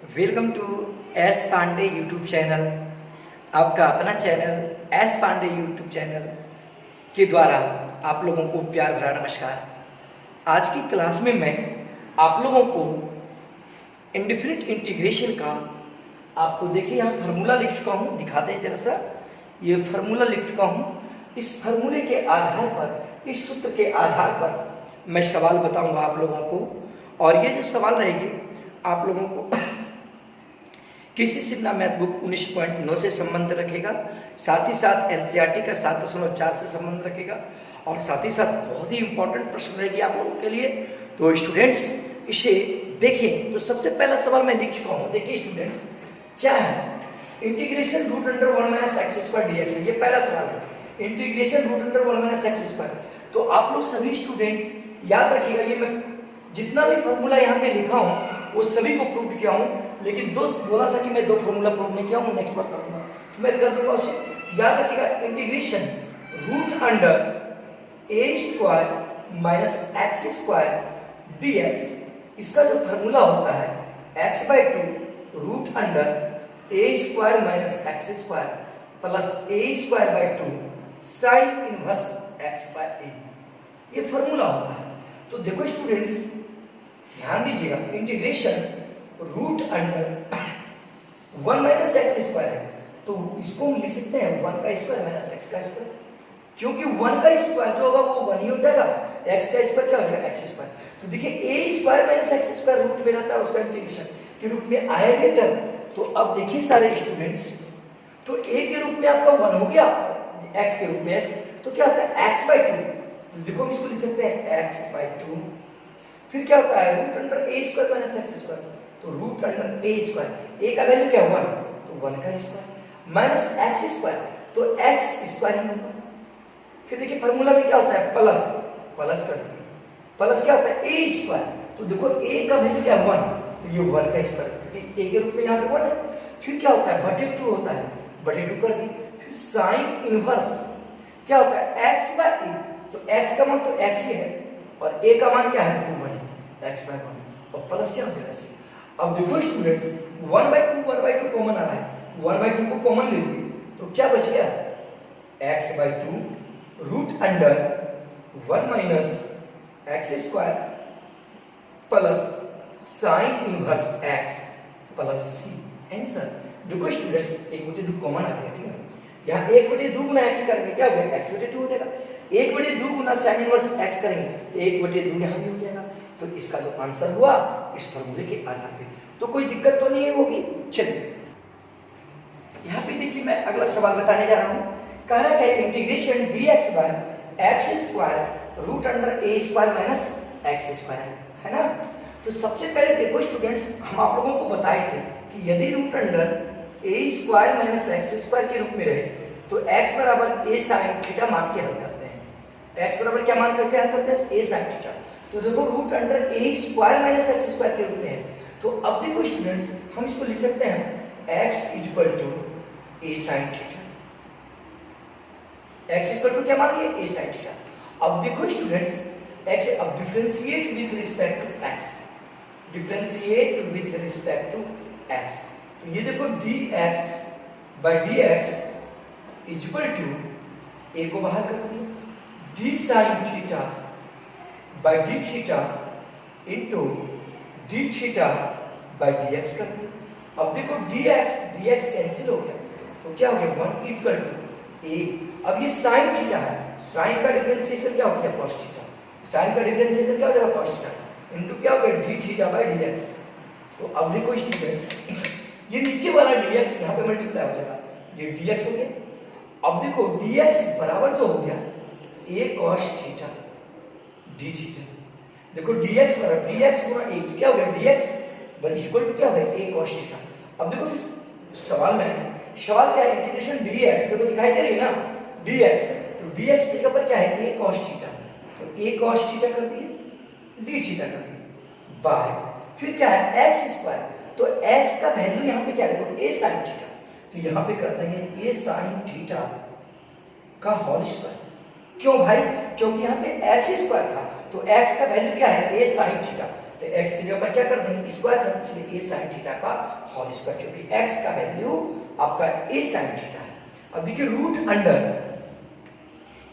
Welcome to S Pandey YouTube channel. आपका अपना channel S Pandey YouTube channel के द्वारा आप लोगों को प्यार भरा नमस्कार। आज की क्लास में मैं आप लोगों को इंडिफरेंट इंटीग्रेशन का आपको देखिए यहाँ फार्मूला लिख चुका हूँ, दिखाते हैं जरा सा। ये फार्मूला लिख चुका हूँ। इस फार्मूले के आधार पर, इस सूत्र के आधार पर मैं सवाल बताऊंगा आप लोगों को, और ये जो सवाल रहेगी आप लोगों को किसी शिमला मैथ बुक 19.9 से संबंध रखेगा, साथ ही साथ एनसीईआरटी का 7.4 से संबंध रखेगा, और साथ ही साथ बहुत ही इंपॉर्टेंट प्रश्न रहेगी आप लोगों के लिए। तो स्टूडेंट्स इसे देखिए। तो सबसे पहला सवाल मैं लिख चुका हूँ। देखिए स्टूडेंट्स, क्या है? Integration root under 1 minus x square dx है। ये पहला सवाल है, integration root under 1 minus x square. तो आप लोग सभी स्टूडेंट्स याद रखिएगा, ये मैं जितना भी फॉर्मूला यहाँ पे लिखा हूँ वो सभी को प्रूव किया हूँ, लेकिन दो बोला था कि मैं 2 फॉर्मूला प्रूव नहीं किया हूँ, नेक्स्ट बार करूँगा तो मैं कर दूंगा उसे। याद रखिएगा, integration root under a square minus x square dx, इसका जो फॉर्मूला होता है x/2 root under a square minus x square plus a square by 2 sine inverse x/a, ये फॉर्मूला होता है। तो देखो स्टूडेंट्स ध्यान दीजिएगा, integration root under 1 minus x square है, तो इसको हम लिख सकते हैं 1 का स्क्वायर माइनस एक्स का स्क्वायर, क्योंकि 1 का स्क्वायर जो होगा वो 1 ही हो जाएगा, x का स्क्वायर क्या हो जाएगा एक्स स्क्वायर। तो देखिए a square minus x square root में रहता है, उसका इंटीग्रेशन के रूप में आया लेटर। तो अब देखिए सारे स्टूडेंट्स, तो a के रूप में आपका 1 हो गया, x के रूप में x, तो क्या होता है x/2। तो देखो हम इसको लिख सकते हैं x/2। फिर क्या होता है root under a square minus x square, तो रूट अंडर ए स्क्वायर, ए का वैल्यू क्या है 1, तो 1 का स्क्वायर माइनस एक्स स्क्वायर, तो एक्स स्क्वायर ही होगा। फिर देखिए फार्मूला में क्या होता है प्लस, प्लस कर दिए, प्लस क्या होता है ए स्क्वायर, तो देखो ए का वैल्यु क्या है 1, तो ये 1 का स्क्वायर, क्योंकि ए के रूप में यहाँ पे 1 है। फिर क्या होता है बटे 2 होता है, बटे 2 कर दिए। फिर साइन इनवर्स क्या होता है x/a, तो x का मान तो x ही है और a का मान क्या है 2 x/1, और प्लस क्या हो जाएगा c। अब देखो स्टूडेंट्स 1/2 कॉमन आ रहा है, 1/2 को कॉमन ले लीजिए, तो क्या बच गया x/2 root under 1 minus x square plus sine inverse x plus c। Answer देखो स्टूडेंट्स 1/2 कॉमन आ गया, ठीक है। यहाँ 1/2 गुना x करेंगे क्या हो गया x/2 हो जाएगा, 1/2 गुना साइन इनवर्स x करेंगे 1/2 यहाँ भी हो जाएगा। तो इसका जो आंसर हुआ इस फॉर्मूले के आधार पे, तो कोई दिक्कत तो नहीं होगी। चलिए यहाँ पे देखिए मैं अगला सवाल बताने जा रहा हूँ। कह रहा है integration dx by x square root under a square minus x square, है ना। तो सबसे पहले देखो स्टूडेंट्स, हम आप लोगों को बताए थे कि यदि root under a square minus x square के रूप में रहे तो x बराबर ए साइन थीटा मान के हल करते हैं। x बराबर क्या मान करके हल करते हैं ए साइन थीटा। तो देखो root under a square minus x square के रूप में है, तो अब देखो स्टूडेंट्स हम इसको लिख सकते हैं x equal to a sine theta, x equal to क्या मान लिए ए साइन थीटा। अब देखो स्टूडेंट्स x, अब differentiate with respect to x, differentiate with respect to x, तो ये देखो dx by dx equal to a को बाहर कर दिया d sine theta by d theta into d theta by d x कर दिया। अब देखो dx कैंसिल हो गया, तो क्या हो गया 1 इक्वल टू ए। अब ये साइन थीटा है, साइन का डिफरेंशिएशन क्या हो गया cos थीटा, साइन का डिफरेंशिएशन क्या हो जाएगा cos थीटा इंटू क्या हो गया डी थीटा बाय dx। तो अब देखो स्टूडेंट ये नीचे वाला dx यहाँ पे मल्टीप्लाई हो जाएगा, ये dx हो गया। अब देखो dx बराबर जो हो गया a cos theta D theta, देखो dx बराबर dx गुना a, तो क्या हो गया dx बराबर इक्वल टू क्या हो गया a cos थीटा। अब देखो फिर सवाल में, सवाल क्या है इंटीग्रेशन dx, देखो दिखाई दे रही है ना dx, तो dx के ऊपर क्या है a cos थीटा, तो a cos थीटा कर दिए, d थीटा कर दिए बाय, फिर क्या है x स्क्वायर, तो x का वैल्यू यहाँ पे क्या है देखो a sin थीटा, तो यहाँ पे कर देंगे a sin थीटा का होल स्क्वायर। क्यों भाई? क्योंकि यहाँ पे x स्क्वायर था, तो x का वैल्यू क्या है a sin थीटा, तो x की जगह पर क्या कर देंगे स्क्वायर कर, इसलिए a sin थीटा का होल स्क्वायर, क्योंकि x का वैल्यू आपका a sin थीटा है। अब देखिए रूट अंडर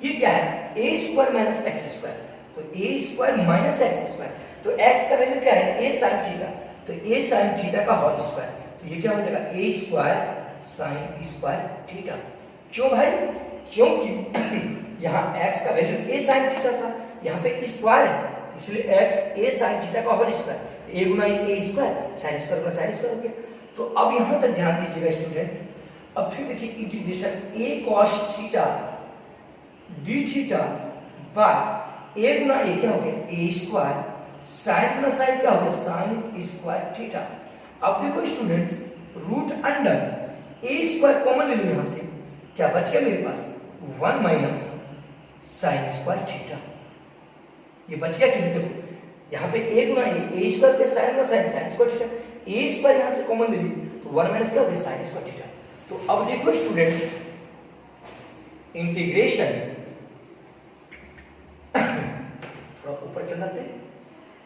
ये क्या है a square minus x square, तो a square minus x square, तो x का वैल्यू क्या है a sin थीटा, तो a sin थीटा का होल स्क्वायर, तो ये क्या हो जाएगा a square sin square theta. क्यों भाई, क्योंकि यहाँ x का वैल्यू a sin थीटा था, यहाँ पे स्क्वायर है, इसलिए x a sin थीटा का होल स्क्वायर, a गुना a स्क्वायर sin स्क्वायर का sin स्क्वायर हो गया। तो अब यहाँ तक ध्यान दीजिएगा स्टूडेंट। अब फिर देखिए integration a cos theta d theta by a गुना a क्या हो गया a स्क्वायर sin गुना sin क्या हो गया sin स्क्वायर थीटा। अब देखो students root under a square common ले लो, यहाँ से क्या बच गया मेरे पास 1 माइनस sin स्क्वायर थीटा, ये बच गया। क्योंकि देखो यहाँ पे a गुना a स्क्वायर पे sin गुना sin square theta, a square यहाँ से कॉमन ले ली तो 1 माइनस क्या हो गया sin स्क्वायर थीटा। तो अब देखो स्टूडेंट इंटीग्रेशन थोड़ा ऊपर चलाते हैं,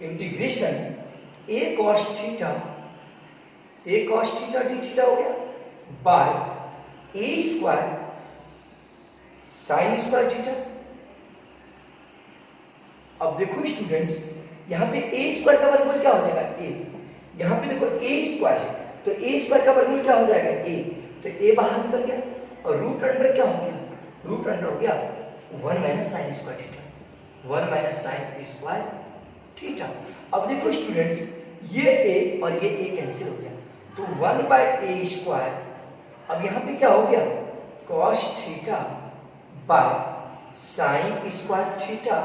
integration a cos theta d theta हो गया by a square sin square theta. अब देखो स्टूडेंट्स यहाँ पे a स्क्वायर का वर्गमूल क्या हो जाएगा a, यहाँ पे देखो a स्क्वायर है तो a स्क्वायर का वर्गमूल क्या हो जाएगा a, तो a बाहर निकल गया और रूट अंडर क्या हो गया, रूट अंडर हो गया 1 minus sin square theta, 1 minus sin square theta. अब देखो स्टूडेंट्स ये a और ये a कैंसिल हो गया, तो 1 बाय a स्क्वायर, अब यहाँ पे क्या हो गया cos theta by sin square theta.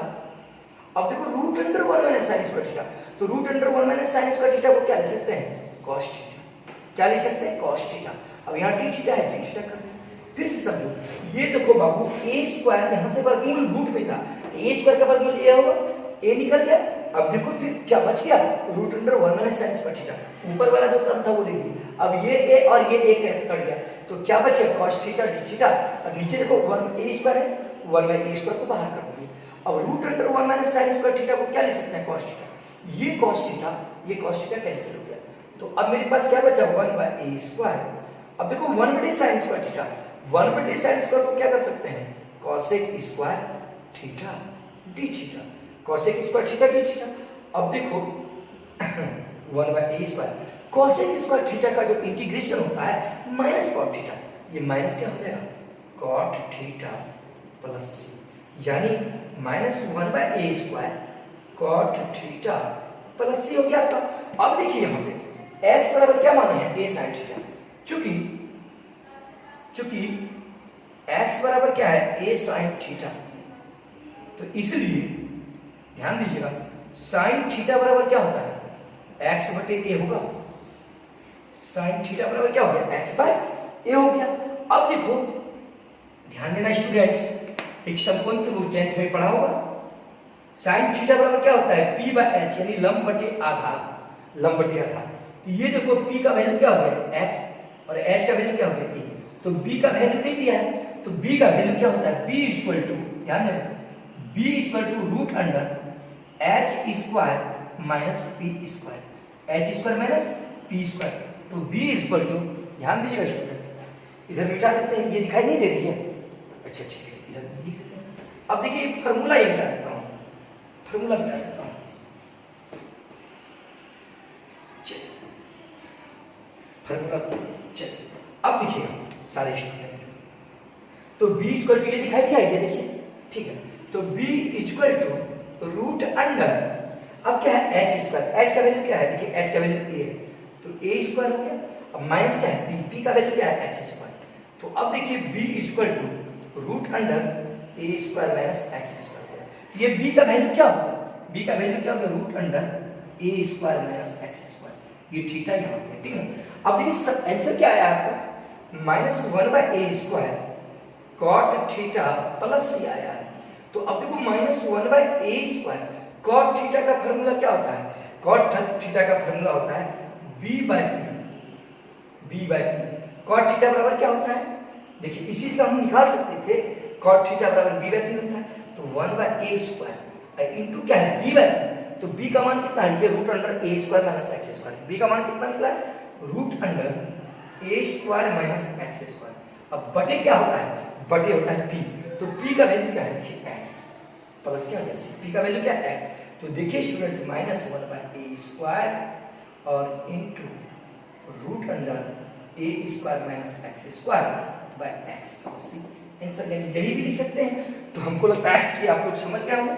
अब देखो root under 1 minus sin square theta, तो root under 1 minus sin square theta को क्या ले सकते हैं cos थीटा, क्या ले सकते हैं cos थीटा। अब यहाँ d थीटा है, d थीटा कर फिर से समझो, ये देखो बाबू a स्क्वायर यहाँ से वर्गमूल रूट में था, a स्क्वायर का वर्गमूल a होगा, a निकल गया। अब देखो फिर क्या बच गया root under 1 minus sin square theta, ऊपर वाला जो टर्म था वो लिख दिया। अब ये a और ये a कट गया, तो क्या बचेगा cos थीटा d थीटा, और नीचे देखो 1 a स्क्वायर है, 1 बाय a स्क्वायर को बाहर कर दीजिए। अब root under 1 minus sin square theta को क्या ले सकते हैं cos थीटा, ये cos थीटा कैंसिल हो गया, तो अब मेरे पास क्या बचा 1 बाय a स्क्वायर। अब देखो 1 बटे sin स्क्वायर थीटा, 1 बटे sin स्क्वायर को क्या कर सकते हैं cosec square theta d theta, cosec square theta d theta. अब देखो 1 by a square, cosec square theta का जो इंटीग्रेशन होता है माइनस cot थीटा, ये माइनस क्या हो जाएगा cot थीटा प्लस c, यानी minus 1 by a square cot theta plus c हो गया आपका। अब देखिए यहाँ पे x बराबर क्या माने हैं a sin थीटा, चूंकि x बराबर क्या है a sin थीटा, तो इसलिए ध्यान दीजिएगा sin थीटा बराबर क्या होता है x बटे a होगा, sin थीटा बराबर क्या हो गया x बाय a हो गया। अब देखो ध्यान देना स्टूडेंट्स, एक समकोण त्रिभुज 10th में पढ़ा होगा, sin थीटा बराबर क्या होता है p बाय h, यानी लंब बटे आधार, लंब बटे आधार। ये देखो p का वैल्यू क्या हो गया x और h का वैल्यू क्या हो गया a, तो b का वैल्यू नहीं दिया है, तो b का वैल्यू क्या होता है b इक्वल टू, ध्यान देना b equal to root under h square minus p square, h square minus p square, तो b इक्वल टू, ध्यान दीजिएगा स्टूडेंट इधर मिटा देते हैं, ये दिखाई नहीं दे रही है, अच्छा ठीक है इधर लिख देते हैं। अब देखिए फार्मूला ये मिटा देता हूँ, फार्मूला मिटा देता हूँ, फार्मूला चल। अब देखिए सारे स्टूडेंट, तो b इक्वल टू ये दिखाई दिया, ये देखिए ठीक है, तो b equal to root under, अब क्या है h स्क्वायर, h का वैल्यू क्या है देखिए h का वैल्यू a है, तो a स्क्वायर हो गया, अब माइनस क्या है p का वैल्यू क्या है x स्क्वायर, तो अब देखिए b equal to root under a square minus x square, ये b का वैल्यू क्या होगा, b का वैल्यू क्या होगा root under a square minus x square, ये थीटा यहाँ पे ठीक है। अब देखिए आंसर क्या आया आपका minus 1 by a square cot theta plus c आया है, तो अब देखो minus 1 by a square cot theta का फॉर्मूला क्या होता है, cot थीटा का फॉर्मूला होता है b by p, cot theta बराबर क्या होता है देखिए, इसी से हम निकाल सकते थे cot थीटा बराबर b बाय p होता है, तो 1 बाय a स्क्वायर इनटू क्या है b बाय p, तो b का मान कितना है, root under a square minus x square. b का मान कितना निकला है, root under a square minus x square. अब बटे क्या होता है, बटे होता है p, तो p का वैल्यू क्या है, देखिए x प्लस क्या हो गया, p का वैल्यू क्या है x। तो देखिए student minus 1 by a square और into root under a square minus x square by x plus c. Answer यही भी लिख सकते हैं। तो हमको लगता है कि आप लोग समझ गए होंगे।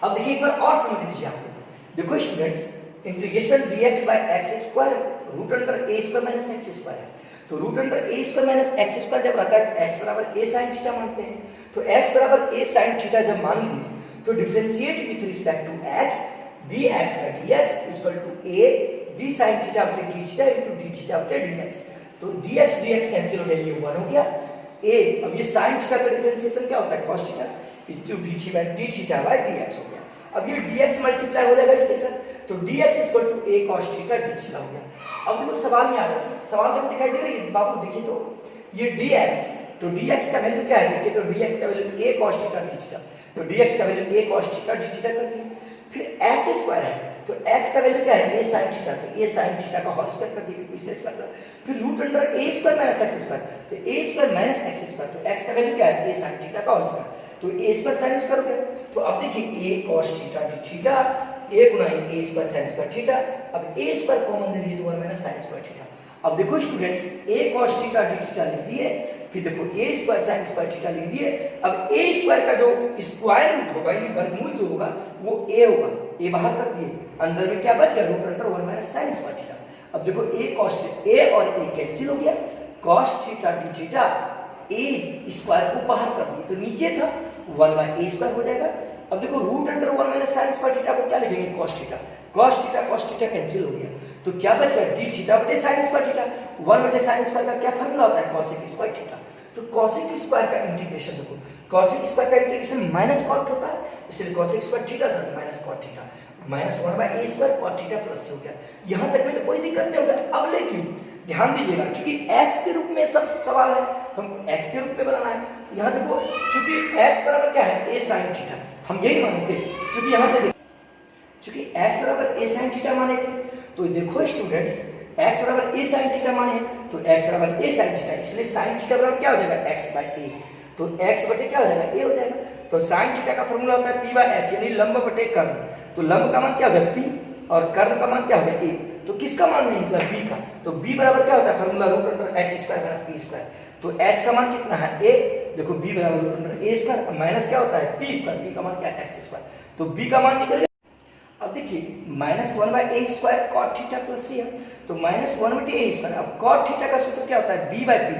अब देखिए एक बार और समझ लीजिए आप लोग। देखो students, integration dx by x square root under a square minus x square है। तो root under a square minus x square जब रहता है तो x बराबर a sin थीटा मानते हैं। तो x बराबर a sin थीटा जब मान लिए तो differentiate with respect to x dx का dx equal to a d sin theta अपने d theta into d theta अपने dx। तो dx dx कैंसिल हो गया, ये 1 हो गया a। अब ये sin थीटा का डिफरेंशिएशन क्या होता है, cos theta into d theta by dx हो गया। अब ये dx मल्टीप्लाई हो जाएगा इसके साथ, तो dx equal to a cos theta d theta हो गया। अब देखो सवाल में आ रहा है, सवाल देखो दिखाई दे रही है बाबू, देखिए तो ये dx, तो dx का वैल्यू क्या है, देखिए तो dx का value a cos theta d theta, तो dx का value a cos theta d theta कर दिया। फिर x स्क्वायर है, तो x का वैल्यू क्या है, a sin थीटा, तो a sin थीटा का होल स्क्वायर कर दिया, इसका स्क्वायर कर। फिर root under a square minus x square, तो a square minus x square, तो x का वैल्यू क्या है, a sin थीटा का होल स्क्वायर, तो a स्क्वायर sin स्क्वायर हो गया। तो अब देखिए a cos theta d theta a गुना a square sin square theta. अब a स्क्वायर कॉमन ले लिए तो 1 माइनस sin स्क्वायर थीटा। अब देखो students, a cos theta d theta लिख दिए, फिर देखो a square sin square theta लिख दिए। अब a स्क्वायर का जो स्क्वायर रूट होगा यानी वर्गमूल जो होगा वो a होगा, a बाहर कर दिए, अंदर में क्या बच गया, root under 1 minus sin square theta. अब देखो a cos a और a कैंसिल हो गया, cos theta d theta a square को बाहर कर दिए, तो नीचे था 1 बाय a स्क्वायर हो जाएगा। अब देखो root under 1 minus sin square theta को क्या लिखेंगे, cos थीटा कैंसिल हो गया, तो क्या बचेगा d थीटा बटे sin स्क्वायर थीटा। 1 बटे sin स्क्वायर का क्या फार्मूला होता है, cosec स्क्वायर थीटा। तो cosec स्क्वायर का इंटीग्रेशन देखो, cosec स्क्वायर का इंटीग्रेशन माइनस cot होता है, इसलिए cosec स्क्वायर थीटा था minus cot theta, minus 1 by a square cot theta plus हो गया। यहां तक में तो कोई दिक्कत नहीं होगा। अब लेकिन ध्यान दीजिएगा, क्योंकि x के रूप में सब सवाल है तो हम x के रूप में बनाना है। यहां देखो क्योंकि x बराबर क्या है, a sin थीटा, हम यही माने थे, क्योंकि यहां से क्योंकि x बराबर a sin थीटा माने थे। तो देखो स्टूडेंट्स, x बराबर a sin थीटा माने, तो x बराबर a sin थीटा, इसलिए sin थीटा बराबर क्या हो जाएगा, x बाय a, तो x बटे क्या हो जाएगा, a हो जाएगा। तो sin थीटा का फार्मूला होता है p बाय h, यानी लंब बटे कर्ण। तो लंब का मान क्या हो गया p और कर्ण का मान क्या हो गया a। तो किसका मान नहीं निकला, b का। तो b बराबर क्या होता है, formula root under h square minus p square. तो h का मान कितना है, a, देखो b बराबर root under a square minus क्या होता है p स्क्वायर, b का मान क्या है, x स्क्वायर। तो b का मान निकल गया। अब देखिए minus 1 by a square cot theta plus c है, तो माइनस 1 बटे a स्क्वायर। अब cot थीटा का सूत्र क्या होता है, b बाय p,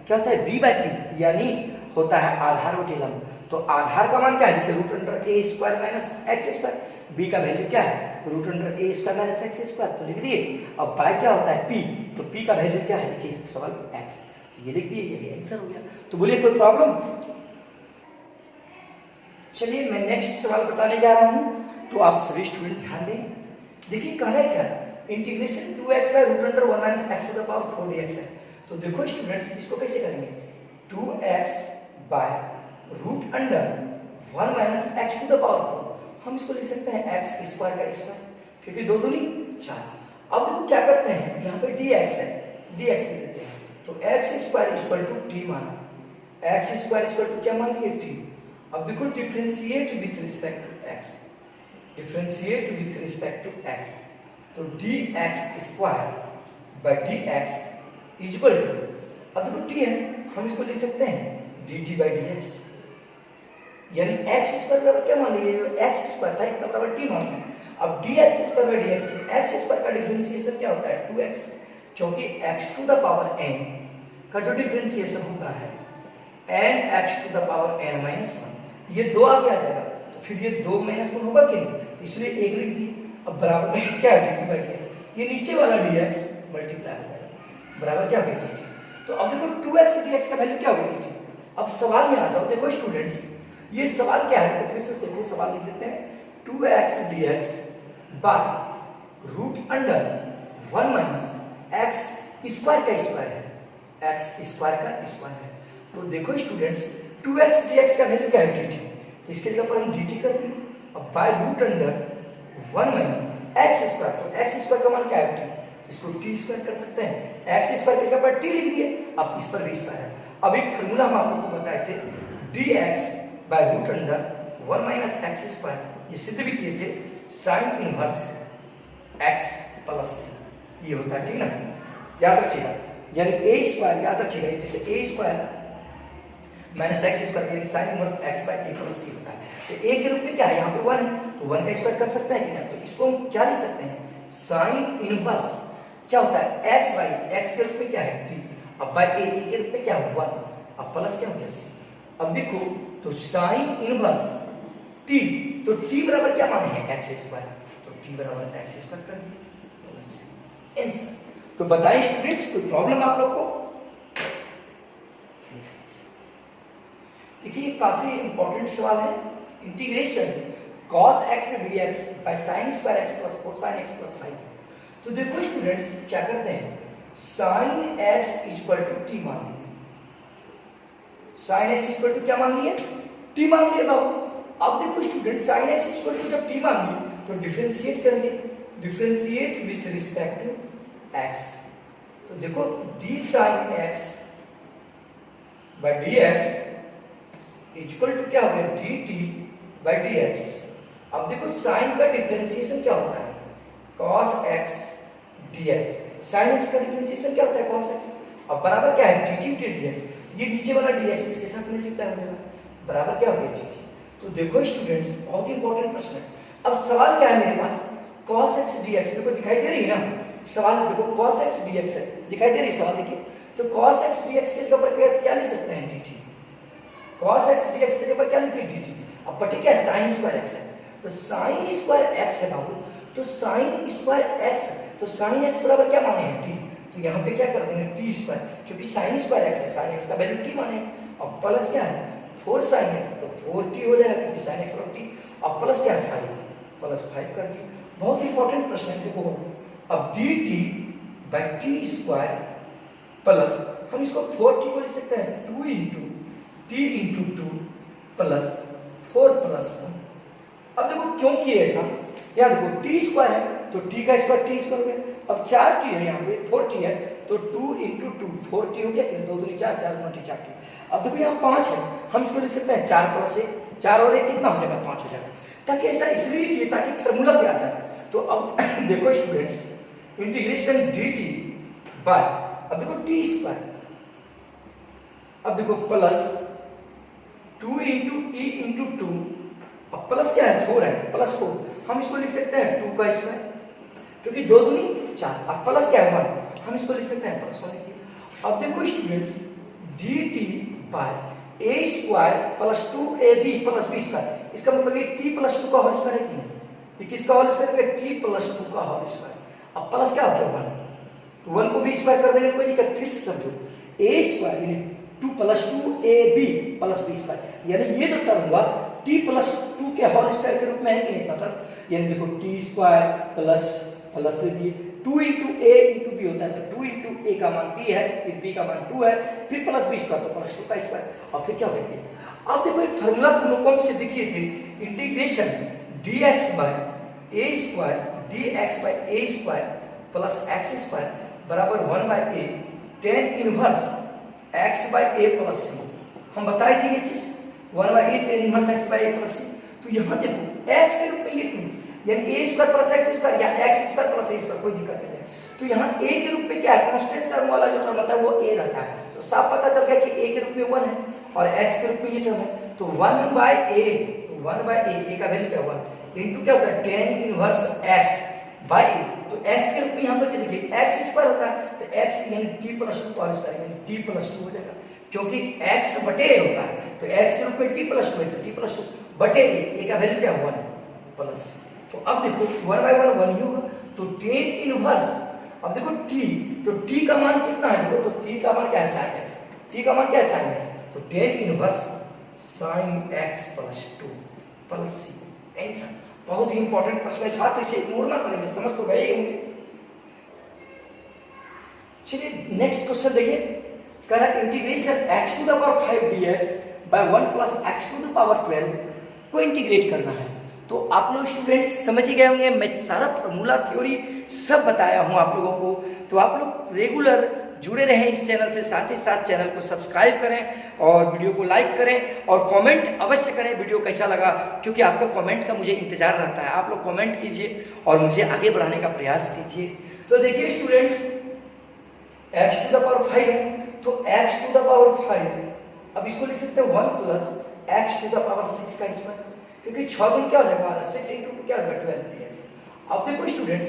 क्या होता है b बाय p, यानी होता है आधार बटे लंब। तो आधार का मान क्या है, root under a square minus x square, b का वैल्यू क्या है, root under a square minus x square, तो लिख दिए। अब बाय क्या होता है p, तो p का वैल्यू क्या है, देखिए सवाल x, ये लिख दिए, यही आंसर हो गया। तो बोलिए कोई प्रॉब्लम। चलिए मैं नेक्स्ट सवाल बताने जा रहा हूं, तो आप सभी स्टूडेंट ध्यान दें। देखिए कह रहा है क्या, integration 2x by root under 1 minus x to the power 4 dx है। तो देखो स्टूडेंट्स, इसको कैसे करेंगे, 2x by root under 1 minus x to the power 4, हम इसको लिख सकते हैं x स्क्वायर का स्क्वायर, क्योंकि 2 दूनी 4। अब देखो क्या करते हैं, यहाँ पे dx है, dx दे देते हैं, तो x square equal to t माना, x स्क्वायर इक्वल टू क्या मान लिए, t। अब देखो differentiate with respect to x, differentiate with respect to x, तो dx square by dx equal to, अब देखो t है, हम इसको लिख सकते हैं dt बाय dx, यानी x स्क्वायर बराबर क्या मान लिए, x स्क्वायर था इसका बराबर t मान लिया। अब dx square by dx, x square का डिफरेंशिएशन क्या होता है, 2x, क्योंकि x to the power n का जो डिफरेंशिएशन होता है n x to the power n minus 1, ये 2 आगे आ जाएगा, तो फिर ये 2 माइनस 1 होगा कि नहीं, इसलिए 1 लिख दिए। अब बराबर में क्या है, dt बाय dx, ये नीचे वाला dx मल्टीप्लाई हो जाएगा, बराबर क्या हो गया dt। तो अब देखो 2x dx का वैल्यू क्या होगा dt। अब सवाल में आ जाओ, देखो स्टूडेंट्स, ये सवाल क्या है, देखो फिर से देखो सवाल लिख देते हैं, 2x dx by root under 1 minus x square का स्क्वायर है, x स्क्वायर का स्क्वायर है। तो देखो स्टूडेंट्स, 2x dx का वैल्यू क्या है dt, तो इसके जगह पर हम dt कर देंगे। अब by root under 1 minus x square, तो एक्स स्क्वायर का मान क्या है टी, इसको टी स्क्वायर कर सकते हैं, एक्स स्क्वायर की जगह पर टी लिख दिए, अब इस पर भी स्क्वायर है। अब एक फार्मूला हम आप लोगों को बताए थे dx by root under 1 minus x square, ये सिद्ध भी किए थे sine inverse x plus c, ये होता है, ठीक ना, याद रखिएगा, यानी a स्क्वायर याद रखिएगा, जैसे a square minus x square यानी sine inverse x by a plus c होता है। तो a के रूप में क्या है, यहाँ पे 1 है, तो 1 का स्क्वायर कर सकते हैं कि नहीं, तो इसको हम क्या लिख सकते हैं, साइन इनवर्स क्या होता है x बाय x के रूप में क्या है t, अब बाय a के रूप में क्या है 1, अब प्लस क्या हो गया c। अब देखो तो साइन इनवर्स t, तो t बराबर क्या मान है x स्क्वायर, तो t बराबर x स्क्वायर कर दिए प्लस आंसर। तो बताइए स्टूडेंट्स कोई प्रॉब्लम आप लोग को? देखिए काफी इंपॉर्टेंट सवाल है, integration cos x dx by sin square x plus 4 sin x plus 5। तो देखो स्टूडेंट्स क्या करते हैं, sin x equal to t मान लिए, sin x इक्वल टू क्या मान लिए, t मान लिए बाबू। अब देखो student sin x equal to जब t मान लिए तो डिफरेंशिएट करेंगे, differentiate with respect to x, तो देखो d sin x by dx equal to क्या हो गया dt by dx। अब देखो साइन का डिफरेंशिएशन क्या होता है cos x dx, sin x का डिफरेंशिएशन क्या होता है cos x, अब बराबर क्या है dt dx, ये नीचे वाला dx इसके साथ मल्टीप्लाई हो जाएगा, बराबर क्या हो गया dt। तो देखो स्टूडेंट्स बहुत ही इंपॉर्टेंट प्रश्न है। अब सवाल क्या है मेरे पास, cos x dx देखो दिखाई दे रही है ना, सवाल देखो cos x dx है, दिखाई दे रही है सवाल, देखिए तो cos x dx के जगह पर क्या लिख सकते हैं dt, cos x dx के जगह पर क्या लिखेंगे dt, अब बटे क्या है sin स्क्वायर x है, तो sin स्क्वायर x है बाबू, तो sin स्क्वायर x है, तो sin x बराबर क्या माने हैं t, तो यहाँ पे क्या कर देंगे t स्क्वायर, क्योंकि sin स्क्वायर x है, sin x का वैल्यू t माने, अब प्लस क्या है 4 sin x, तो 4t हो जाएगा क्योंकि sin x बराबर t, अब प्लस क्या है 5 प्लस 5 कर दिए। बहुत इंपॉर्टेंट प्रश्न है, देखो अब dt by t square plus हम इसको 4t को लिख सकते हैं 2 into t into 2 plus 4 plus 1। अब देखो क्यों किए ऐसा, यहाँ देखो t स्क्वायर है तो t का स्क्वायर t स्क्वायर हो गया, अब 4t है यहाँ पे 4t है तो 2 इंटू 2 4t हो गया, 2 दूनी 4 4 गुना 4t। अब देखो यहाँ 5 है, हम इसको लिख सकते हैं 4 प्लस 1, 4 और 1 कितना हो जाएगा 5 हो जाएगा, ताकि ऐसा इसलिए किए ताकि फार्मूला पे आ जाए। तो अब देखो स्टूडेंट्स इंटीग्रेशन dt बाय, अब देखो t स्क्वायर, अब देखो प्लस 2 इंटू टी इंटू 2, अब प्लस क्या है 4 है, प्लस 4 हम इसको लिख सकते हैं 2 का स्क्वायर, क्योंकि 2 दूनी 4, अब प्लस क्या है 1 हम इसको लिख सकते हैं प्लस 1। अब देखो students dt by a square plus 2ab plus b square, इसका मतलब ये t प्लस 2 का होल स्क्वायर है कि नहीं, ये किसका होल स्क्वायर है t प्लस 2 का होल स्क्वायर, अब प्लस क्या होता है 1, तो 1 को b स्क्वायर कर देंगे तो कोई दिक्कत, फिर से समझो a स्क्वायर यानी 2 plus 2ab plus b square, यानी ये जो टर्म हुआ t प्लस 2 के होल स्क्वायर के रूप में है कि नहीं, मतलब यानी देखो t स्क्वायर प्लस प्लस दे दिए 2 इंटू a इंटू b होता है, तो 2 इंटू a का मान p है, फिर b का मान 2 है, फिर प्लस b स्क्वायर तो प्लस 2 का स्क्वायर, और फिर क्या हो गया। अब देखो एक फार्मूला तुम लोगों को सिद्ध किए थे, integration dx by a square dx by a square plus x square बराबर 1 by a tan inverse x by a plus c, हम बताए थे ये चीज 1 by a tan inverse x by a plus c। तो यहाँ देखो x के रूप में ये 2 यानी a square plus x square या x square plus a square, कोई दिक्कत नहीं है। तो यहाँ a के रूप में क्या है कांस्टेंट टर्म वाला जो टर्म होता है वो a रहता है, तो साफ पता चल गया कि a के रूप में 1 है और x के रूप में ये टर्म है, तो 1 बाय a, तो 1 बाय a का वैल्यू क्या 1 इंटू क्या होता है tan inverse x by a, तो x के रूप में यहाँ पर क्या देखिए x स्क्वायर होता है, तो x यानी t प्लस 2 का स्क्वायर यानी t प्लस 2 हो जाएगा, क्योंकि x बटे a होता है, तो x के रूप में t प्लस 2 है, तो t प्लस 2 बटे a का वैल्यू क्या 1 प्लस, तो अब देखो 1 बाय 1 1 ही होगा, तो tan इनवर्स, अब देखो t, तो t का मान कितना है देखो, तो t का मान क्या है sin x, t का मान क्या है sin x, तो tan inverse sin x plus 2 plus c answer. बहुत ही इंपॉर्टेंट प्रश्न है, छात्र इसे इग्नोर ना करेंगे, समझ तो गए होंगे। चलिए नेक्स्ट क्वेश्चन देखिए, कह रहा है integration x to the power 5 dx by 1 plus x to the power 12 को इंटीग्रेट करना है। तो आप लोग स्टूडेंट्स समझ ही गए होंगे, मैं सारा फॉर्मूला थ्योरी सब बताया हूँ आप लोगों को। तो आप लोग रेगुलर जुड़े रहें इस चैनल से, साथ ही साथ चैनल को सब्सक्राइब करें और वीडियो को लाइक करें और कमेंट अवश्य करें वीडियो कैसा लगा, क्योंकि आपका कमेंट का मुझे इंतजार रहता है। आप लोग कमेंट कीजिए और मुझे आगे बढ़ाने का प्रयास कीजिए। तो देखिए students, x to the power 5 है, तो x टू द पावर 5, अब इसको लिख सकते हैं 1 plus x to the power 6 का स्क्वायर, क्योंकि 6 दिन क्या हो जाएगा, 6 इंटू क्या होगा 12 अब देखो students,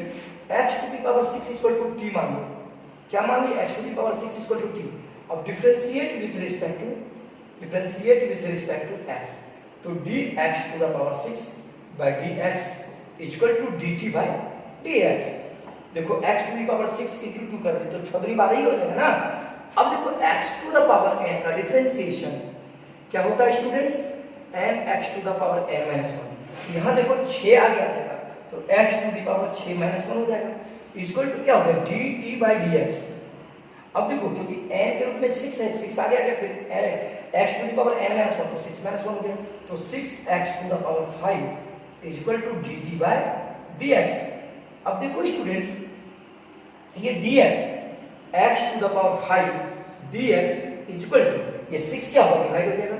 x to the power 6 equal to t मान लो, क्या मान लिया, x to the power 6 equal to t। अब differentiate with respect to x, तो dx to the power 6 by dx equal to dt by dx। देखो x to the power 6 into 2 कर दे तो 6 दूनी 12 ही हो जाएगा ना। अब देखो x to the power n का डिफरेंशिएशन क्या होता है students, n x to the power n minus 1। यहाँ देखो 6 आगे आ जाएगा, तो x to the power 6 minus 1 हो जाएगा, इक्वल टू क्या होगा dt बाय dx। अब देखो क्योंकि n के रूप में 6 है, 6 आगे आ गया, फिर x to the power n minus 1 तो 6 माइनस 1 हो गया, तो 6x to the power 5 equal to dt by dx। अब देखो स्टूडेंट्स, ये dx x to the power 5 dx equal to ये 6 क्या होगा, डिवाइड हो जाएगा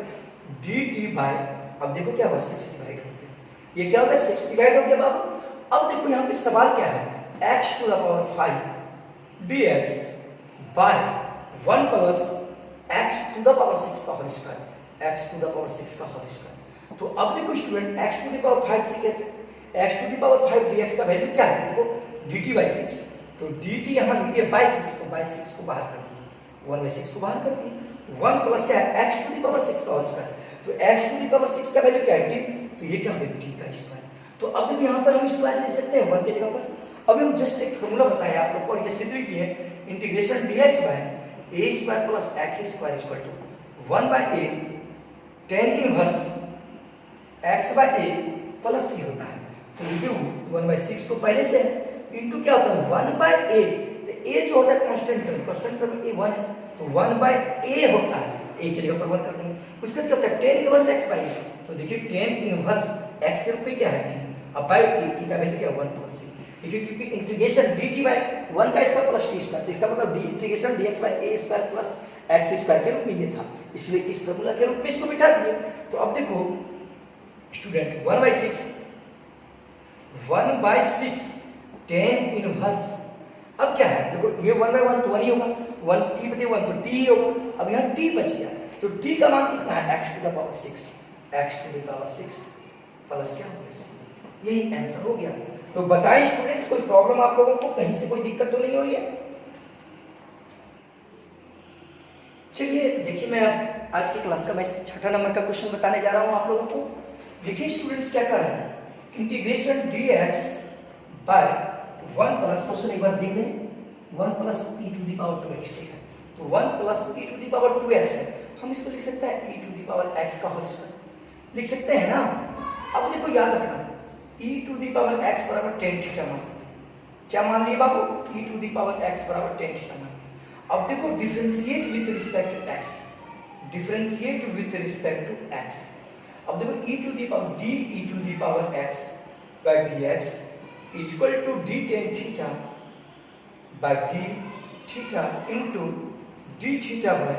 dt बाय, अब देखो क्या होगा 6 डिवाइड हो गया, ये क्या होगा 6 डिवाइड हो गया बाबू। अब देखो यहाँ पे सवाल क्या है, x to the power 5 dx by 1 plus x to the power 6 का whole square, x to the power 6 का होल स्क्वायर। तो अब देखो student, x to the power 5 x to the power 5 dx का वैल्यू क्या है, देखो dt बाय 6, तो dt यहाँ लिखिए बाय 6, तो बाय 6 को बाहर कर दिए, 1 बाय 6 को बाहर कर दिए, 1 प्लस क्या है x टू द पावर 6 का होल स्क्वायर, तो x टू द पावर 6 का वैल्यू क्या है t, तो ये क्या होगा t का स्क्वायर। तो अब देखो यहाँ पर हम स्क्वायर ले सकते हैं 1 की जगह पर। अभी हम जस्ट एक फॉर्मूला बताएं आप लोग को, ये सिद्ध किए, integration dx by a square plus x square equal to 1 by a tan inverse x by a plus c होता है। तो देखिए 1 बाय 6 तो पहले से है, इनटू क्या होता है 1 बाय a, तो a जो होता है कांस्टेंट टर्म a 1 है, तो 1 बाय a होता है, a के जगह पर 1 कर देंगे। उसके बाद क्या होता है tan inverse x by a, तो देखिए tan इनवर्स x के रूप में क्या है, अब बाय a का वैल्यू क्या है 1 प्लस c, देखिए क्योंकि इंटीग्रेशन dt बाय 1 का स्क्वायर प्लस t स्क्वायर, इसका मतलब d integration dx by a square plus x square के रूप में ये था, इसलिए इस फार्मूला के रूप में इसको बिठा दिए। तो अब देखो स्टूडेंट 1 बाय 6 tan इनवर्स, अब क्या है देखो ये 1 बाय 1 तो 1 ही होगा, 1 t बटे 1 तो t ही होगा। अब यहाँ t बच गया, तो t का मान कितना है x to the power 6, x to the power 6 plus क्या होगा, यही आंसर हो गया। तो बताएं स्टूडेंट्स, कोई प्रॉब्लम आप लोगों को, कहीं से कोई दिक्कत तो नहीं हो रही है। चलिए देखिए, मैं आज की क्लास का मैं 6ठा नंबर का क्वेश्चन बताने जा रहा हूं आप लोगों को। देखिए स्टूडेंट्स क्या कर रहे हैं, integration dx by 1 plus, question एक बार देख लें, 1 plus e to the power 2x, ठीक है, तो 1 plus e to the power 2x है, हम इसको लिख सकते हैं e to the power x का होल स्क्वायर, लिख सकते हैं ना। अब देखो याद रखना, e to the power x बराबर tan थीटा मान, क्या मान लिए बाबू, e to the power x बराबर tan थीटा मान। अब देखो differentiate with respect to x, differentiate with respect to x। अब देखो e to the power d e to the power x by dx equal to d tan theta by d theta into d theta by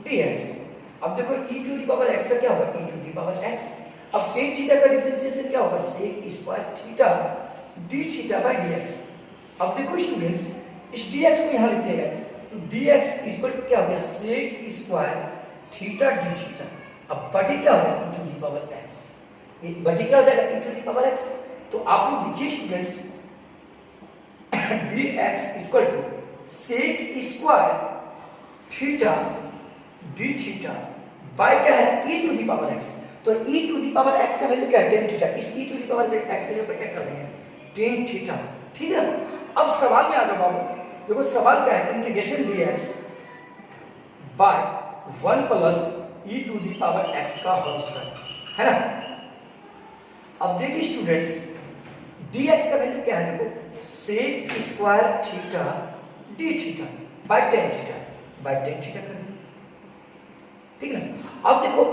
dx। अब देखो e to the power x का क्या होगा, e to the power x, अब tan theta का differentiation क्या होगा, sec square theta d theta by dx। अब देखो स्टूडेंट्स, इस dx को यहां लिखते हैं, तो dx इक्वल टू क्या हो गया, sec square theta d theta, अब बटे क्या हो गया e to the power x, ये बटे क्या हो जाएगा e to the power x। तो आप लोग देखिए students, dx equal to sec square theta d theta by क्या है e to the power x, तो e to the power x का वैल्यू क्या है tan थीटा, इस e to the power x के लिए क्या कर रहे हैं tan थीटा, ठीक है। अब सवाल में आ जाओ बाबू, देखो सवाल क्या है, integration dx by 1 plus e to the power x का होल स्क्वायर, है ना। अब देखिए स्टूडेंट्स, dx का वैल्यू क्या है, देखो sec square theta d theta by tan theta कर, ठीक है। अब देखो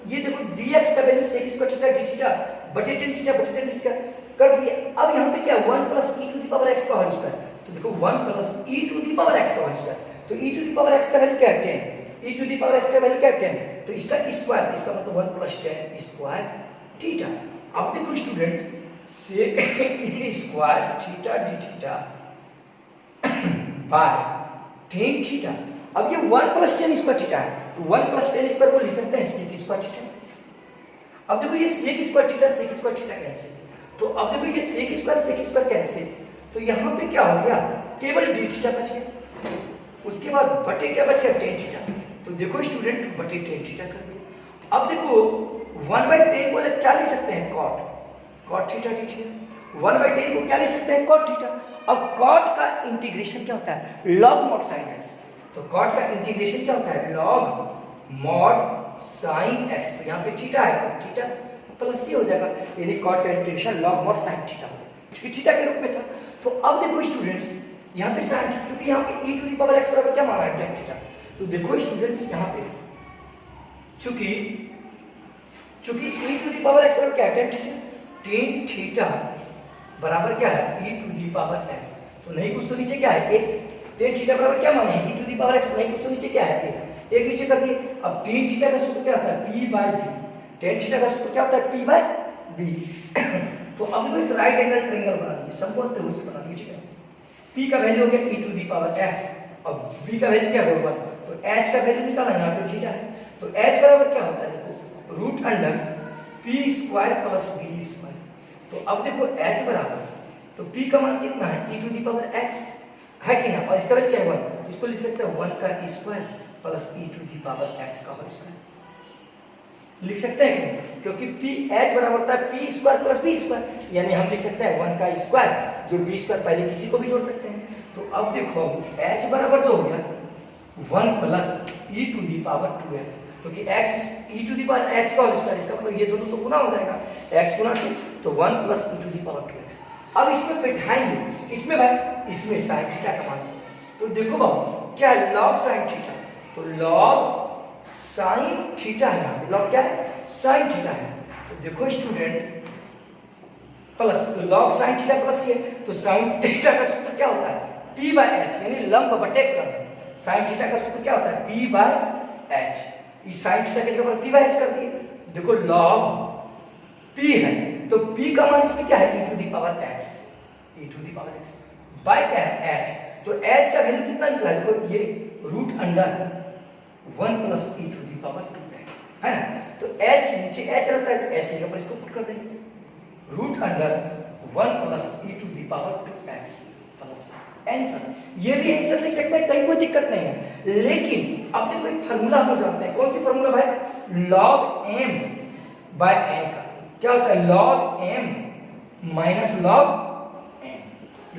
ये देखो dx का value sec square theta d theta बटे tan थीटा कर दिए। अब यहाँ पे क्या 1 plus e to the power x का होल स्क्वायर, तो देखो 1 plus e to the power x का होल स्क्वायर, तो e to the power x का वैल्यू क्या है 10, e to the power x का वैल्यू क्या है 10, तो इसका स्क्वायर, इसका मतलब 1 प्लस 10 स्क्वायर थीटा। अब देखो students sec e square theta d theta by tan theta. अब ये 1 प्लस 10 स्क्वायर थीटा है, तो 1 प्लस 10 स्क्वायर को लिख सकते हैं sec स्क्वायर थीटा। अब देखो ये sec स्क्वायर थीटा कैंसिल, तो अब देखो ये sec स्क्वायर कैंसिल, तो यहाँ पे क्या हो गया केवल d थीटा बच गया, उसके बाद बटे क्या बच गया tan थीटा, तो देखो स्टूडेंट बटे tan थीटा कर दिया। अब देखो 1/10 को क्या लिख सकते हैं cot थीटा d थीटा, 1/10 को क्या लिख सकते हैं cot थीटा। अब cot का इंटीग्रेशन क्या होता है log mod sin x, तो cot का इंटीग्रेशन क्या होता है log mod sin x, तो यहाँ पे थीटा है तो थीटा प्लस c हो जाएगा, यानी cot का integration log mod sin theta क्योंकि थीटा के रूप में था। तो अब देखो स्टूडेंट्स यहाँ पे sin, क्योंकि यहाँ पे e to the power x बराबर क्या माना है tan थीटा, तो देखो स्टूडेंट्स यहाँ पे चूंकि e to the power x बराबर क्या है tan थीटा बराबर क्या है e to the power x, तो नहीं कुछ तो नीचे क्या है tan थीटा बराबर क्या माने e to the power x, नहीं कुछ तो नीचे क्या है एक नीचे कर दिए। अब tan थीटा का सूत्र क्या होता है p by b, tan theta का सूत्र क्या होता है p बाय b। तो अब देखो एक राइट एंगल ट्रायंगल बना दिए, समकोण त्रिभुज बना दिए, ठीक है। p का वैल्यू हो गया e to the power x और b का वैल्यू क्या होगा, तो h का वैल्यू निकालना है, यहाँ पे थीटा है, तो h बराबर क्या होता है देखो root under p square plus b square. तो अब देखो h बराबर, तो p का मान कितना है e to the power x है कि ना, और इसका वैल्यू क्या है 1, इसको लिख सकते हैं 1 का square plus e to the power x का होल स्क्वायर लिख सकते हैं, क्योंकि p h बराबर होता है p square plus b square, यानी हम लिख सकते हैं 1 का स्क्वायर जो b स्क्वायर पहले किसी को भी जोड़ सकते हैं। तो अब देखो h बराबर जो हो गया 1 plus e to the power 2x, क्योंकि x e to the power x का होल स्क्वायर, इसका मतलब ये दोनों तो गुना हो जाएगा x गुना 2, तो 1 plus e to the power 2x। अब इसमें बैठाएंगे, इसमें भाई इसमें sin थीटा का मान, तो देखो बाबू क्या है log sin थीटा, तो log sin थीटा है, यहाँ पे log क्या है sin थीटा है, तो देखो स्टूडेंट प्लस, तो log sin थीटा प्लस ये, तो sin थीटा का सूत्र क्या होता है p बाय h, यानी लंब बटे क्रम, sin थीटा का सूत्र क्या होता है p बाय h, इस sin थीटा के जगह पर p बाय h कर दिए, देखो log p है, तो p का मान इसमें क्या है e to the power x, e to the power x by क्या है h, तो h का वैल्यू कितना निकला, देखो ये root under 1 plus e to the power 2x है ना, तो h नीचे h रहता है, तो h के ऊपर इसको पुट कर देंगे root under 1 plus e to the power 2x plus answer, ये भी आंसर लिख सकते हैं, कहीं कोई दिक्कत नहीं है। लेकिन अब देखो एक फार्मूला हम जानते हैं, कौन सी फार्मूला भाई log m बाय n का क्या होता है log m minus log n,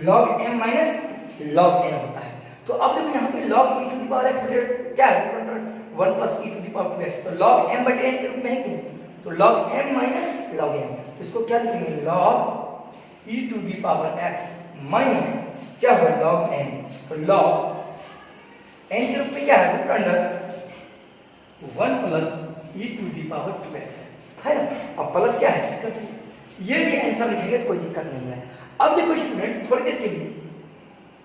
log m minus log n होता है। तो अब देखो यहाँ पे log e to the power x क्या है 1 plus e to the power 2x, तो log m बटे n के रूप में है कि, तो log m minus log n, तो इसको क्या लिखेंगे log e to the power x minus क्या होगा log n, तो log n के रूप में क्या है root under 1 plus e to the power 2x है ना, अब प्लस क्या है ये भी आंसर लिखेंगे तो कोई दिक्कत नहीं है। अब देखो स्टूडेंट्स थोड़ी देर के लिए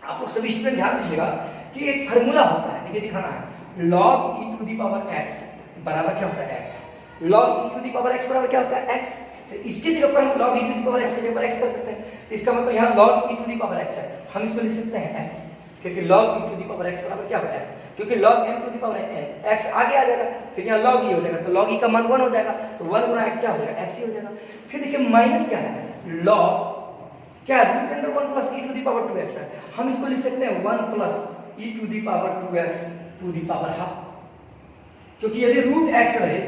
आप लोग सभी स्टूडेंट ध्यान दीजिएगा कि एक फार्मूला होता है, देखिए दिखाना है log e to the power x बराबर क्या होता है x, log e to the power x बराबर क्या होता है x, तो इसके जगह पर हम log e to the power x के जगह पर x कर सकते हैं, इसका मतलब यहाँ log e to the power x है, हम इसको लिख सकते हैं x, क्योंकि log e to the power x बराबर क्या होगा x, क्योंकि log n to the power n x आगे आ जाएगा, फिर यहाँ log e हो जाएगा, तो log e का मान 1 हो जाएगा, तो 1 गुना x क्या हो जाएगा x ही हो जाएगा। फिर देखिए माइनस क्या है log क्या है root under 1 plus e to the power 2x है, हम इसको लिख सकते हैं 1 plus e to the power 2x to the power half, क्योंकि यदि रूट x रहे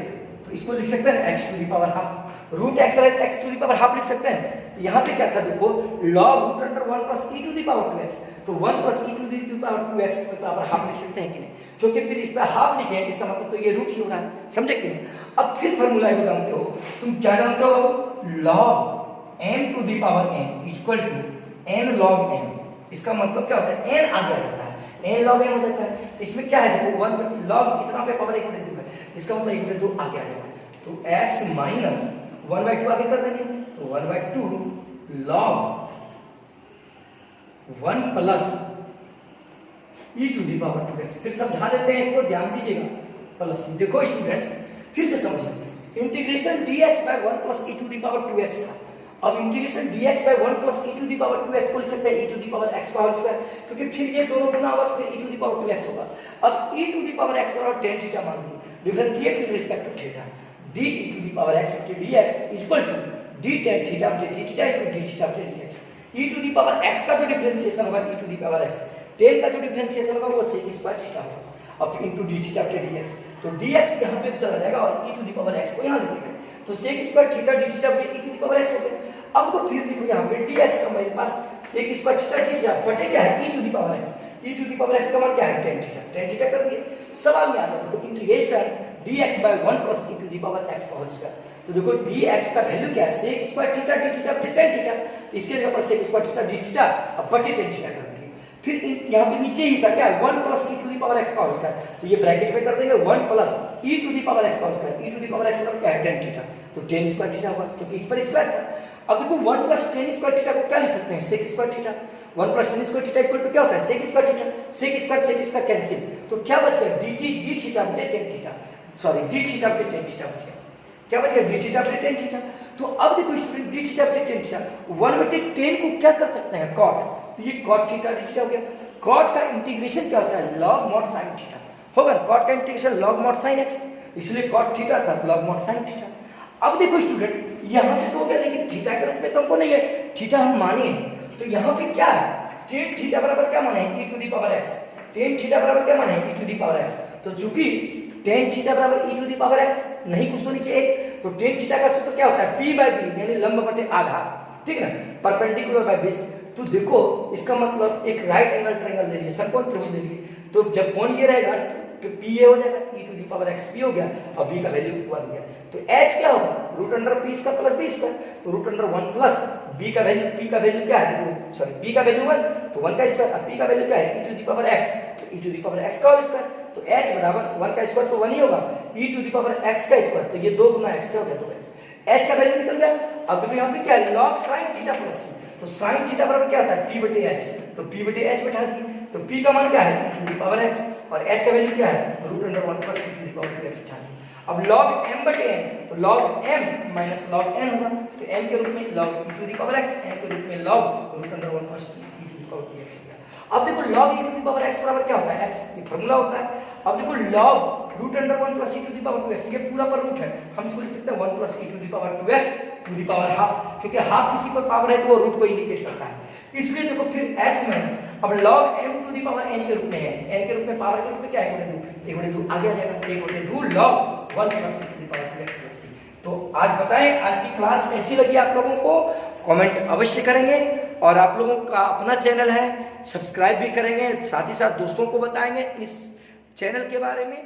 तो इसको लिख सकते हैं x to the power half, root x रहे तो x to the power half लिख सकते हैं। यहाँ पे क्या था देखो log root under 1 plus e to the power 2x, तो 1 plus e to the power 2x to the power half लिख सकते हैं कि नहीं, क्योंकि फिर इस पर हाफ लिखे इसका मतलब तो ये रूट ही हो रहा है, समझे कि नहीं। अब फिर फार्मूला एक जानते हो, तुम क्या जानते हो log m to the power n equal to n log m, इसका मतलब क्या होता है n आगे आ जाता है, n log m हो जाता है, इसमें क्या है देखो 1 log इतना पे पावर 1/2 है, इसका मतलब 1/2 आगे आ जाएगा, तो x माइनस 1/2 आगे कर देंगे, तो 1/2 log 1 plus e to the power 2x। फिर समझा देते हैं इसको, ध्यान दीजिएगा, प्लस देखो स्टूडेंट्स फिर से समझिए, integration dx by 1 plus e to the power 2x था। अब integration dx by 1 plus e to the power 2x को लिख सकते हैं e to the power x का होल स्क्वायर, क्योंकि फिर ये दोनों गुना होगा तो फिर e to the power 2x होगा। अब e to the power x बराबर tan थीटा मान लो, differentiate with respect to theta, d e to the power x dx equal to d tan theta d theta into d theta dx। e to the power x का जो differentiation होगा e to the power x, tan का जो differentiation होगा वो sec square theta होगा, अब into d theta dx। तो dx यहां पे चला जाएगा और e to the power x को यहां लिखेंगे, तो sec square theta d theta e to the power x हो गया। अब तो फिर देखो यहां पे dx का मेरे पास sec square theta d theta बटे क्या है e to the power x, e to the power x का मान क्या है tan थीटा कर दिए। सवाल में आता है तो integration dx by 1 plus e to the power x का होल स्क्वायर, तो देखो dx का वैल्यू क्या है sec square theta d theta बटे tan थीटा, इसके जगह पर sec square theta d theta अब बटे tan थीटा कर दिए। फिर यहाँ पे नीचे ही था क्या 1 plus e to the power x का होल स्क्वायर, तो ये ब्रैकेट में कर देंगे 1 plus e to the power x का whole square, e to the power x का क्या है tan थीटा, तो tan स्क्वायर थीटा होगा क्योंकि इस पर स्क्वायर था। अब देखो 1 प्लस tan स्क्वायर थीटा को क्या लिख सकते हैं sec square theta, 1 plus tan square theta equal to क्या होता है sec square theta, sec square cancel, तो क्या बच गया dt d थीटा बटे tan theta, sorry d theta बटे tan थीटा बच गया, क्या बच गया d थीटा बटे tan थीटा। तो अब देखो स्टूडेंट d थीटा बटे tan थीटा 1 बटे tan को क्या कर सकते हैं cot, तो ये cot थीटा d थीटा हो गया। cot का इंटीग्रेशन क्या होता है log mod sin थीटा होगा, cot का integration log mod sin x, इसलिए cot थीटा था log mod sin थीटा। अब देखो स्टूडेंट यहां पे तो हो गया, लेकिन थीटा के रूप में तो हमको नहीं है, थीटा हम माने, तो यहां पे क्या है tan थीटा बराबर क्या माने e to the power x, tan theta बराबर क्या माने e to the power x, तो चूंकि tan थीटा बराबर e to the power x नहीं कुछ तो नीचे एक, तो tan थीटा का सूत्र क्या होता है p बाय b यानी लंब बटे आधार, ठीक है ना, परपेंडिकुलर बाय बेस। तो देखो इसका मतलब एक राइट एंगल ट्रायंगल ले लिए, समकोण त्रिभुज ले लिए, तो जब कोण ये रहेगा तो p ये हो जाएगा e to the power x p हो गया और b का वैल्यू 1 गया, तो h क्या होगा root under p square plus b square, तो रूट अंडर 1 प्लस b का वैल्यू p का वैल्यू क्या है, देखो सॉरी b का वैल्यू 1 तो 1 का स्क्वायर, अब p का वैल्यू क्या है e to the power x, तो e to the power x का होल स्क्वायर, तो h बराबर 1 का स्क्वायर तो 1 ही होगा, e to the power x का स्क्वायर, तो ये 2 गुना x का हो गया, तो h का वैल्यू निकल गया। अब देखो यहां पे क्या है log sin theta plus c, तो sin थीटा बराबर क्या होता है p बटे h, तो p बटे h बैठा दिए, तो p का मान क्या है e to the power x और h का वैल्यू क्या है root under 1 plus e to the power 2x बैठा दिए। अब log m बटे n, तो log m minus log n होगा, तो m के रूप में log e to the power x, n के रूप में log root under 1 plus e to the power 2x गया। अब देखो log e to the power x बराबर क्या होता है x, ये फार्मूला होता है। अब देखो log root under 1 plus e to the power 2x, ये पूरा पर रूट है, हम इसको लिख सकते हैं 1 plus e to the power 2x to the power half, क्योंकि हाफ किसी पर पावर है तो वो रूट को इंडिकेट करता है, इसलिए देखो फिर x माइनस अब log m to the power n के रूप में है, n के रूप में पावर के रूप में क्या है 1/2 आगे आ जाएगा, 1/2 log 1 plus e to the power 2x plus c। तो आज बताएं आज की क्लास कैसी लगी आप लोगों को, कमेंट अवश्य करेंगे, और आप लोगों का अपना चैनल है सब्सक्राइब भी करेंगे, साथ ही साथ दोस्तों को बताएंगे इस चैनल के बारे में।